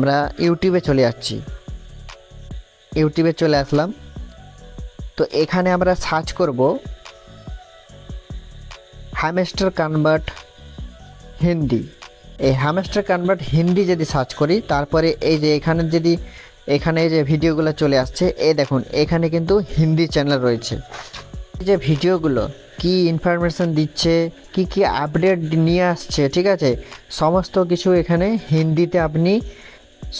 আমরা ইউটিউবে চলে যাচ্ছি। ইউটিউবে চলে আসলাম। তো এখানে আমরা সার্চ করব হ্যামস্টার কনভার্ট হিন্দি। এই হ্যামস্টার কনভার্ট হিন্দি যদি সার্চ করি, তারপরে এই যে এখানে যে ভিডিওগুলো চলে আসছে, এই দেখুন এখানে কিন্তু হিন্দি চ্যানেল রয়েছে। এই যে ভিডিওগুলো কি ইনফরমেশন দিচ্ছে, কি আপডেট নিয়ে আসছে, ঠিক আছে, সমস্ত কিছু এখানে হিন্দিতে আপনি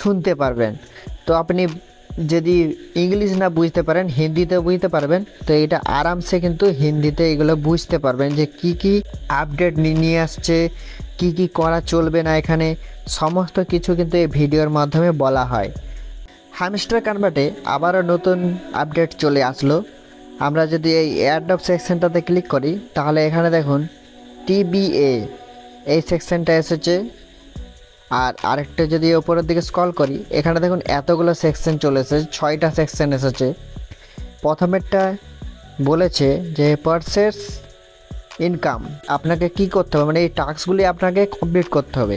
শুনতে পারবেন। তো আপনি যদি ইংলিশ না বুঝতে পারেন, হিন্দিতে বুঝতে পারবেন, তো এটা আরামসে কিন্তু হিন্দিতে এগুলো বুঝতে পারবেন যে কি আপডেট নিয়ে আসছে, কি করা চলবে না, এখানে সমস্ত কিছু কিন্তু এই ভিডিওর মাধ্যমে বলা হয়। হ্যামস্টার কনভার্টে আবারও নতুন আপডেট চলে আসলো। আমরা যদি এই এয়ারড্রপ সেকশনটাতে ক্লিক করি, তাহলে এখানে দেখুন টিবিএ এই সেকশনটা এসেছে। আর আরেকটা যদি ওপরের দিকে স্ক্রল করি, এখানে দেখুন এতগুলো সেকশন চলে এসেছে, 6টা সেকশন এসেছে। প্রথমেরটা বলেছে যে পারচেস ইনকাম, আপনাকে কি করতে হবে, মানে এই টাস্কগুলি আপনাকে কমপ্লিট করতে হবে।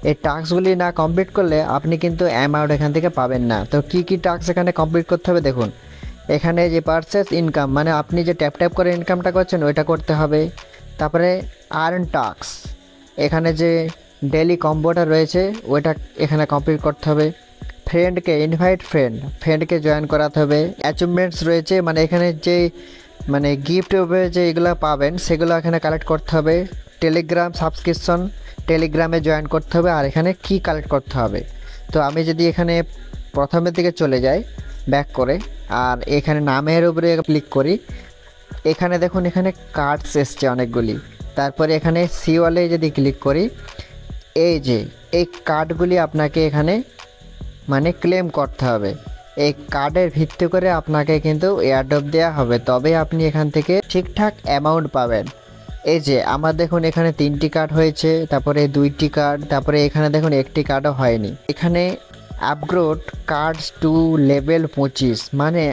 এই টাস্কগুলি না কমপ্লিট করলে আপনি কিন্তু অ্যামাউন্ট এখান থেকে পাবেন না। তো কি টাস্ক এখানে কমপ্লিট করতে হবে দেখুন। এখানে যে পারচেস ইনকাম, মানে আপনি যে ট্যাপ করে ইনকামটা করছেন ওইটা করতে হবে। তারপরে আর্ন টাস্ক, এখানে যে ডেলি কম্বোটা রয়েছে ওইটা এখানে কমপ্লিট করতে হবে। ফ্রেন্ডকে ইনভাইট ফ্রেন্ডকে জয়েন করাতে হবে। অ্যাচিভমেন্টস রয়েছে, মানে এখানে যে গিফট যে এগুলো পাবেন সেগুলো এখানে কালেক্ট করতে হবে। টেলিগ্রাম সাবস্ক্রিপশন, টেলিগ্রামে জয়েন করতে হবে। আর এখানে কি কালেক্ট করতে হবে, তো আমি যদি এখানে প্রথমের দিকে চলে যাই ব্যাক করে, আর এখানে নামের উপরে ক্লিক করি, এখানে দেখুন এখানে কার্ডস এসছে অনেকগুলি। তারপরে এখানে সিওয়ালে যদি ক্লিক করি, এই যে এই কার্ডগুলি আপনাকে এখানে ক্লেম করতে হবে। এই কার্ডের ভিত্তি করে আপনাকে কিন্তু এয়ারড্রপ দেওয়া হবে, তবে আপনি এখান থেকে ঠিকঠাক অ্যামাউন্ট পাবেন। এই যে আমার দেখুন এখানে 3টি কার্ড হয়েছে, তারপরে 2টি কার্ড, তারপরে এখানে দেখুন একটি কার্ডও হয়নি। এখানে আপগ্রেড কার্ডস টু লেভেল 25, মানে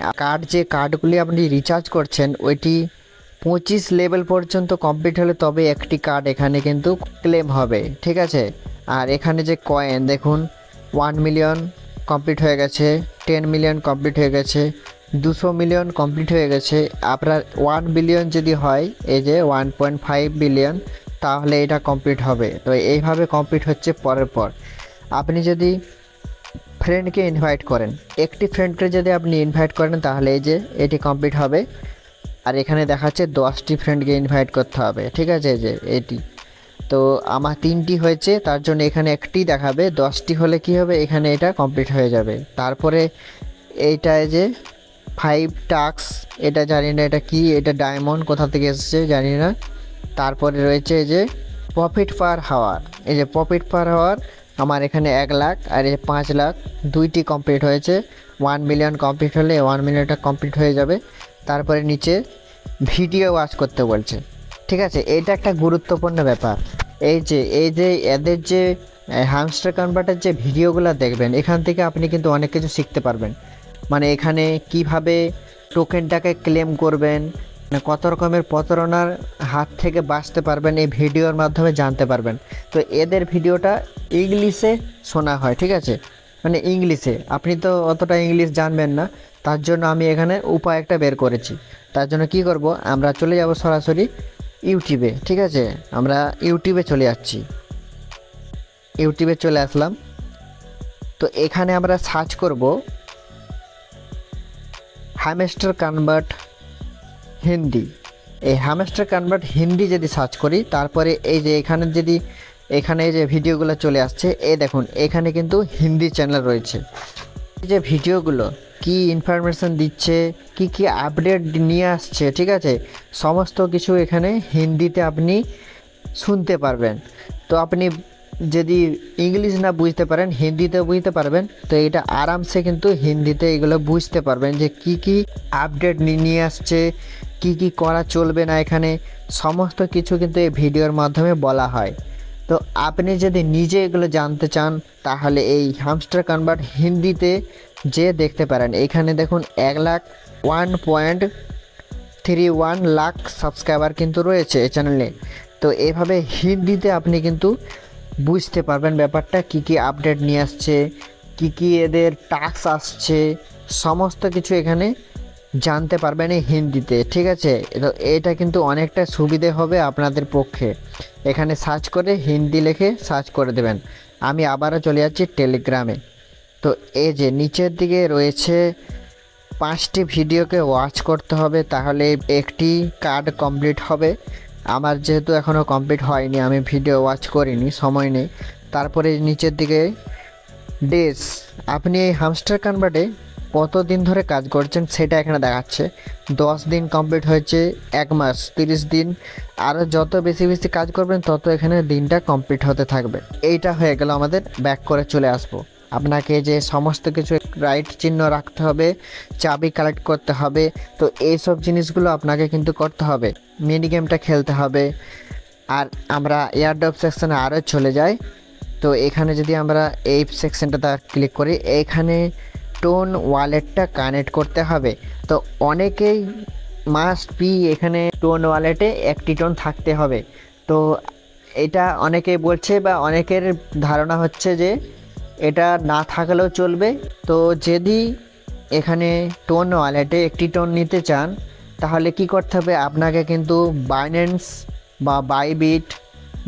কার্ডগুলি আপনি রিচার্জ করছেন ওইটি 25 লেভেল পর্যন্ত কমপ্লিট হলে তবে একটি কার্ড এখানে কিন্তু ক্লেম হবে, ঠিক আছে। আর এখানে যে কয়েন দেখুন 1 মিলিয়ন কমপ্লিট হয়ে গেছে, 10 মিলিয়ন কমপ্লিট হয়ে গেছে, 200 মিলিয়ন কমপ্লিট হয়ে গেছে। আপনার 1 বিলিয়ন যদি হয়, এই যে 1.5 বিলিয়ন, তাহলে এটা কমপ্লিট হবে। তো এইভাবে কমপ্লিট হচ্ছে পরের পর। আপনি যদি ফ্রেন্ডকে ইনভাইট করেন, একটি ফ্রেন্ডকে যদি আপনি ইনভাইট করেন, তাহলে এই যে এটি কমপ্লিট হবে। আর এখানে দেখাচ্ছে 10টি ফ্রেন্ডকে ইনভাইট করতে হবে, ঠিক আছে, এই যে এটি। তো আমার 3টি হয়েছে, তার জন্য এখানে একটি দেখাবে। 10টি হলে কি হবে, এখানে এটা কমপ্লিট হয়ে যাবে। তারপরে এইটায় যে 5 টাস্ক, এটা জানি না এটা কি, এটা ডায়মন্ড কোথা থেকে এসেছে জানি না। তারপরে রয়েছে এই যে প্রফিট পার হাওয়ার, এই যে প্রফিট পার হাওয়ার আমার এখানে 1 লাখ, আর এই 5 লাখ, 2টি কমপ্লিট হয়েছে। 1 মিলিয়ন কমপ্লিট হলে 1 মিলিয়নটা কমপ্লিট হয়ে যাবে। তারপরে নিচে ভিডিও ওয়াচ করতে বলছে, ঠিক আছে। এটা একটা গুরুত্বপূর্ণ ব্যাপার। এই যে এদের যে হ্যামস্টার কনভার্টের যে ভিডিওগুলো দেখবেন, এখান থেকে আপনি কিন্তু অনেক কিছু শিখতে পারবেন। মানে এখানে কিভাবে টোকেনটাকে ক্লেম করবেন, কত রকমের প্রতারণার হাত থেকে বাঁচতে পারবেন, এই ভিডিওর মাধ্যমে জানতে পারবেন। তো এদের ভিডিওটা ইংলিশে শোনা হয়, ঠিক আছে, মানে ইংলিশে। আপনি তো অতটা ইংলিশ জানবেন না, তার জন্য আমি এখানে উপায় একটা বের করেছি। তার জন্য কি করব, আমরা চলে যাব সরাসরি ইউটিউবে, ঠিক আছে। আমরা ইউটিউবে চলে যাচ্ছি। ইউটিউবে চলে আসলাম। তো এখানে আমরা সার্চ করব হ্যামস্টার কনভার্ট হিন্দি। এই হ্যামস্টার কনভার্ট হিন্দি যদি সার্চ করি, তারপরে এই যে এখানে যে ভিডিওগুলো চলে আসছে, এই দেখুন এখানে কিন্তু হিন্দি চ্যানেল রয়েছে। এই যে ভিডিওগুলো কি ইনফরমেশন দিচ্ছে, কি আপডেট নিয়ে আসছে, ঠিক আছে, সমস্ত কিছু এখানে হিন্দিতে আপনি শুনতে পারবেন। তো আপনি যদি ইংলিশ না বুঝতে পারেন, হিন্দিতে বুঝতে পারবেন, তো এটা আরামসে কিন্তু হিন্দিতে এগুলো বুঝতে পারবেন যে কি আপডেট নিয়ে আসছে, কি করা চলবে না, এখানে সমস্ত কিছু কিন্তু এই ভিডিওর মাধ্যমে বলা হয়। তো আপনি যদি নিজে এগুলো জানতে চান, তাহলে এই হ্যামস্টার কনভার্ট হিন্দিতে যে দেখতে পারেন। এখানে দেখুন 1.31 লাখ সাবস্ক্রাইবার কিন্তু রয়েছে এই চ্যানেলে। তো এইভাবে হিন্দিতে আপনি কিন্তু বুঝতে পারবেন ব্যাপারটা, কি আপডেট নিয়ে আসছে, কি এদের টাস্ক আসছে সমস্ত কিছু এখানে জানতে পারবেন এই হিন্দিতে, ঠিক আছে। তো এটা কিন্তু অনেকটা সুবিধে হবে আপনাদের পক্ষে। এখানে সার্চ করে হিন্দি লিখে সার্চ করে দেবেন। আমি আবারও চলে যাচ্ছি টেলিগ্রামে। তো এই যে নিচের দিকে রয়েছে 5টি ভিডিওকে ওয়াচ করতে হবে, তাহলে একটি কার্ড কমপ্লিট হবে। আমার যেহেতু এখনও কমপ্লিট হয়নি, আমি ভিডিও ওয়াচ করিনি, সময় নেই। তারপরে নিচের দিকে ডেজ, আপনি এই হামস্টার কনভার্টে কতদিন ধরে কাজ করছেন সেটা এখানে দেখাচ্ছে। 10 দিন কমপ্লিট হয়েছে, 1 মাস, 30 দিন, আরও যত বেশি বেশি কাজ করবেন তত এখানে দিনটা কমপ্লিট হতে থাকবে। এইটা হয়ে গেল, আমাদের ব্যাক করে চলে আসবো। আপনাকে যে সমস্ত কিছু রাইট চিহ্ন রাখতে হবে, চাবি কালেক্ট করতে হবে, তো এইসব জিনিসগুলো আপনাকে কিন্তু করতে হবে। মিনি গেমটা খেলতে হবে। আর আমরা এয়ারড্রপ সেকশনে আরও চলে যাই। তো এখানে যদি আমরা এই সেকশনটাতে ক্লিক করি, এখানে টোন ওয়ালেটটা কানেক্ট করতে হবে। তো অনেকেই মাস্ট বি এখানে টোন ওয়ালেটে একটি টোন থাকতে হবে। তো এটা অনেকেই বলছে বা অনেকের ধারণা হচ্ছে যে এটা না থাকলেও চলবে। তো যদি এখানে টোন ওয়ালেটে একটি টোন নিতে চান তাহলে কি করতে হবে, আপনাকে কিন্তু বাইন্যান্স বা বাইবিট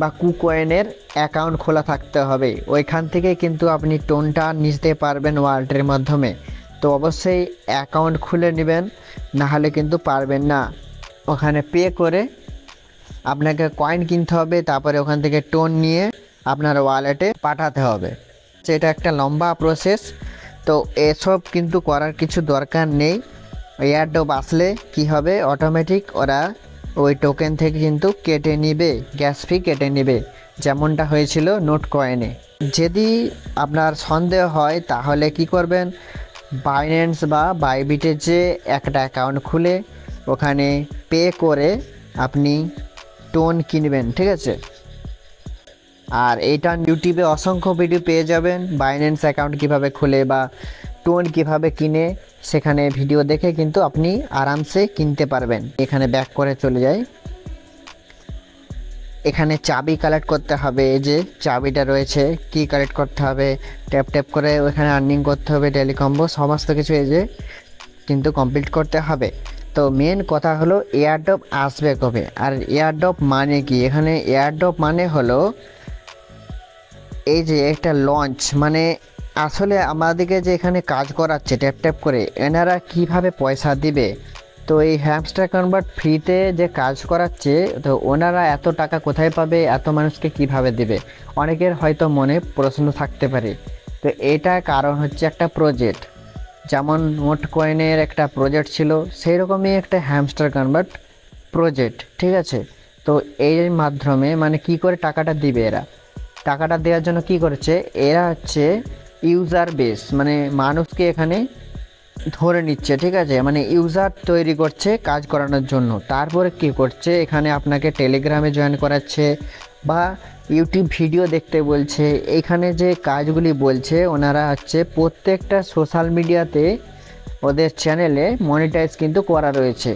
বা কুকয়েনের অ্যাকাউন্ট খোলা থাকতে হবে। ওইখান থেকে কিন্তু আপনি টোনটা নিতে পারবেন ওয়ালেটের মাধ্যমে। তো অবশ্যই অ্যাকাউন্ট খুলে নেবেন, নাহলে কিন্তু পারবেন না। ওখানে পে করে আপনাকে কয়েন কিনতে হবে, তারপরে ওখান থেকে টোন নিয়ে আপনার ওয়ালেটে পাঠাতে হবে। এটা একটা লম্বা প্রসেস। তো এসব কিন্তু করার কিছু দরকার নেই। এয়ারড্রপ আসলে কি হবে, অটোমেটিক ওরা ওই টোকেন থেকে কিন্তু কেটে নিবে, গ্যাস ফি কেটে নেবে, যেমনটা হয়েছিল নোট কয়েনে। যদি আপনার সন্দেহ হয় তাহলে কি করবেন, বাইন্যান্স বা বাইবিটের যে একটা অ্যাকাউন্ট খুলে ওখানে পে করে আপনি টোন কিনবেন, ঠিক আছে। আর এইটা ইউটিউবে অসংখ্য ভিডিও পেয়ে যাবেন, বাইন্যান্স অ্যাকাউন্ট কিভাবে খুলে বা টোন কিভাবে কিনে, সেখানে ভিডিও দেখে কিন্তু আপনি আরামসে কিনতে পারবেন। এখানে ব্যাক করে চলে যাই। এখানে চাবি কালেক্ট করতে হবে, এই যে চাবিটা রয়েছে, কি কালেক্ট করতে হবে, ট্যাপ ট্যাপ করে ওখানে আর্নিং করতে হবে, টেলিকম্বো সমস্ত কিছু এই যে কিন্তু কমপ্লিট করতে হবে। তো মেন কথা হলো এয়ারড্রপ আসবে কবে, আর এয়ারড্রপ মানে কি। এখানে এয়ারড্রপ মানে হলো এই যে একটা লঞ্চ, মানে আসলে আমাদেরকে যে এখানে কাজ করাচ্ছে ট্যাপ ট্যাপ করে, এনারা কিভাবে পয়সা দিবে। তো এই হ্যামস্টার কনভার্ট ফ্রিতে যে কাজ করাচ্ছে, তো ওনারা এত টাকা কোথায় পাবে, এত মানুষকে কিভাবে দিবে, অনেকের হয়তো মনে প্রশ্ন থাকতে পারে। তো এটা কারণ হচ্ছে একটা প্রজেক্ট, যেমন নোট কয়েনের একটা প্রজেক্ট ছিল, সেই রকমই একটা হ্যামস্টার কনভার্ট প্রজেক্ট, ঠিক আছে। তো এর মাধ্যমে মানে কি করে টাকাটা দিবে, এরা টাকাটা দেওয়ার জন্য কি করেছে, এরা হচ্ছে ইউজার বেস, মানে মানুষকে এখানে ধরে নিচ্ছে, ঠিক আছে, মানে ইউজার তৈরি করছে কাজ করানোর জন্য। তারপরে কি করছে, এখানে আপনাকে টেলিগ্রামে জয়েন করাচ্ছে বা ইউটিউব ভিডিও দেখতে বলছে। এইখানে যে কাজগুলি বলছে, ওনারা হচ্ছে প্রত্যেকটা সোশ্যাল মিডিয়াতে ওদের চ্যানেলে মনিটাইজ কিন্তু করা রয়েছে।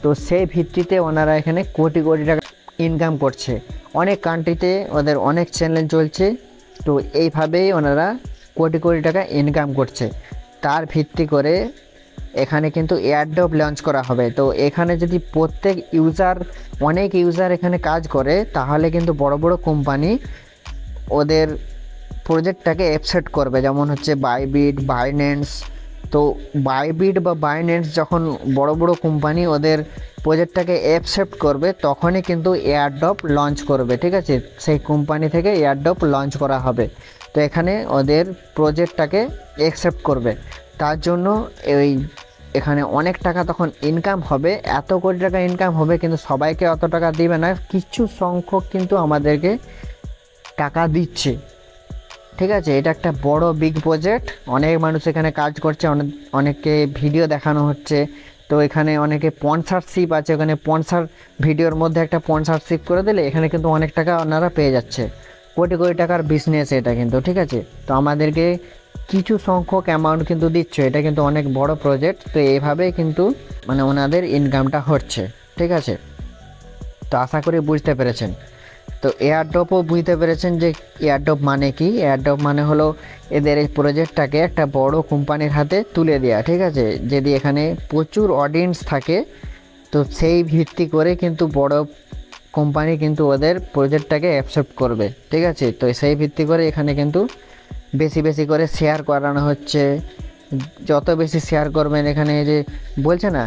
তো সেই ভিত্তিতে ওনারা এখানে কোটি কোটি টাকা ইনকাম করছে। অনেক কান্ট্রিতে ওদের অনেক চ্যানেল চলছে। তো এইভাবেই ওনারা কোটি কোটি টাকা ইনকাম করছে। তার ভিত্তি করে এখানে কিন্তু এয়ারড্রপ লঞ্চ করা হবে। তো এখানে যদি প্রত্যেক অনেক ইউজার এখানে কাজ করে, তাহলে কিন্তু বড় বড় কোম্পানি ওদের প্রজেক্টটাকে অ্যাকসেপ্ট করবে, যেমন হচ্ছে বাইবিট, বাইন্যান্স। তো বাইবিট বা বাইন্যান্স যখন বড় বড় কোম্পানি ওদের প্রজেক্টটাকে অ্যাকসেপ্ট করবে, তখনই কিন্তু এয়ারড্রপ লঞ্চ করবে, ঠিক আছে। সেই কোম্পানি থেকে এয়ারড্রপ লঞ্চ করা হবে। তো এখানে ওদের প্রজেক্টটাকে অ্যাকসেপ্ট করবে, তার জন্য এখানে অনেক টাকা তখন ইনকাম হবে, এত কোটি টাকা ইনকাম হবে। কিন্তু সবাইকে অত টাকা দিবে না, কিছু সংখ্যক কিন্তু আমাদেরকে টাকা দিচ্ছে, ঠিক আছে। এটা একটা বড় বিগ প্রজেক্ট, অনেক মানুষ এখানে কাজ করছে, অনেককে ভিডিও দেখানো হচ্ছে। তো এখানে অনেকে স্পন্সরশিপ আছে, ওখানে স্পন্সর ভিডিওর মধ্যে একটা স্পন্সরশিপ করে দিলে এখানে কিন্তু অনেক টাকা ওনারা পেয়ে যাচ্ছে। কোটি কোটি টাকার বিজনেস এটা কিন্তু, ঠিক আছে। তো আমাদেরকে কিছু সংখ্যক অ্যামাউন্ট কিন্তু দিচ্ছে, এটা কিন্তু অনেক বড় প্রজেক্ট। তো এইভাবেই কিন্তু মানে ওনাদের ইনকামটা হচ্ছে, ঠিক আছে। তো আশা করি বুঝতে পেরেছেন। তো এয়ারড্রপও বুঝতে পেরেছেন যে এয়ারড্রপ মানে কি। এয়ারড্রপ মানে হলো এদের এই প্রজেক্টটাকে একটা বড় কোম্পানির হাতে তুলে দেওয়া, ঠিক আছে। যদি এখানে প্রচুর অডিয়েন্স থাকে তো সেই ভিত্তি করে কিন্তু বড় কোম্পানি কিন্তু ওদের প্রজেক্টটাকে অ্যাকসেপ্ট করবে, ঠিক আছে। তো সেই ভিত্তি করে এখানে কিন্তু বেশি বেশি করে শেয়ার করানো হচ্ছে। যত বেশি শেয়ার করবেন, এখানে যে বলছে না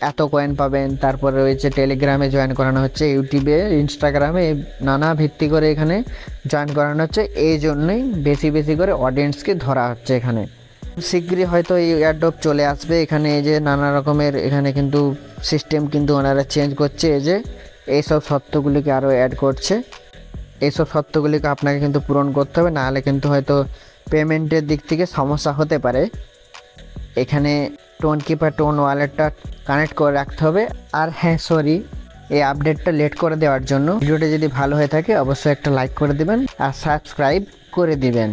এত কয়েন পাবেন, তারপরে রয়েছে টেলিগ্রামে জয়েন করানো হচ্ছে, ইউটিউবে, ইনস্টাগ্রামে, নানা ভিত্তি করে এখানে জয়েন করানো হচ্ছে। এই জন্যই বেশি বেশি করে অডিয়েন্সকে ধরা হচ্ছে। এখানে শীঘ্রই হয়তো এই এয়ারড্রপ চলে আসবে। এখানে এই যে নানা রকমের এখানে কিন্তু সিস্টেম কিন্তু ওনারা চেঞ্জ করছে, এই যে এইসব শর্তগুলিকে আরও অ্যাড করছে। এইসব শর্তগুলিকে আপনাকে কিন্তু পূরণ করতে হবে, নাহলে কিন্তু হয়তো পেমেন্টের দিক থেকে সমস্যা হতে পারে। এখানে টোন কিপার টোন ওয়ালেটটা কানেক্ট করে রাখতে হবে। আর হ্যাঁ, সরি, এই আপডেটটা লেট করে দেওয়ার জন্য। ভিডিওটা যদি ভালো হয়ে থাকে অবশ্যই একটা লাইক করে দিবেন আর সাবস্ক্রাইব করে দিবেন।